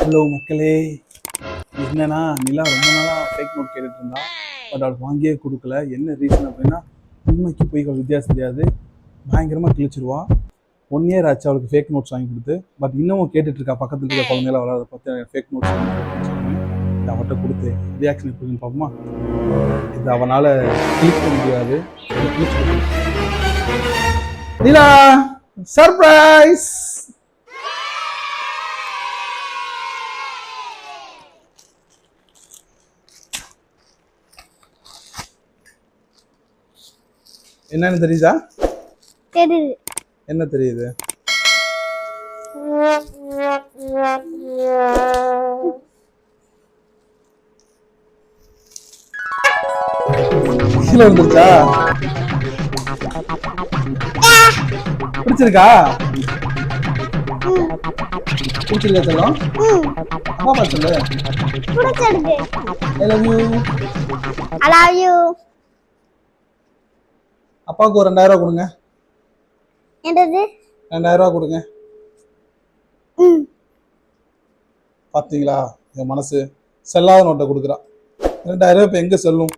Hello மக்களே, என்னன்னா நிலா ரொம்ப நாளாக ஃபேக் நோட் கேட்டுட்டு இருந்தா. பட் அவளுக்கு வாங்கியே கொடுக்கல. என்ன ரீசன் அப்படின்னா, உண்மைக்கு போய் வித்தியாசம் தெரியாது, பயங்கரமாக கிழிச்சிருவா. 1 இயர் ஆச்சு அவளுக்கு ஃபேக் நோட்ஸ் வாங்கி கொடுத்து. பட் இன்னமும் கேட்டுட்டு இருக்கா, பக்கத்தில் இருக்க குழந்தைகளை வளர பார்த்து ஃபேக் நோட்ஸ் இதை அவட்ட கொடுத்து ரியாக்ஷன் எப்படின்னு பார்ப்போமா. இது அவனால் கிழிக்க முடியாது. நிலா சர்ப்ரைஸ். என்னன்னு தெரியுதா? தெரியுது. என்ன தெரியுது? கீழே வந்துருச்சா? பிடிச்சிருக்கா? பிடிச்சிருக்கா செல்லம்? அம்மா சொல்லு. பிடிச்சிருக்கு. I love you. I love you. அப்பாவுக்கு ஒரு 2000 ரூபா கொடுங்க. என்னது? 2000 ரூபா கொடுங்க. பாத்தீங்களா, என் மனசு செல்லாத நோட்டை கொடுக்குறா. 2000 ரூபாய் இப்ப எங்க செல்லும்?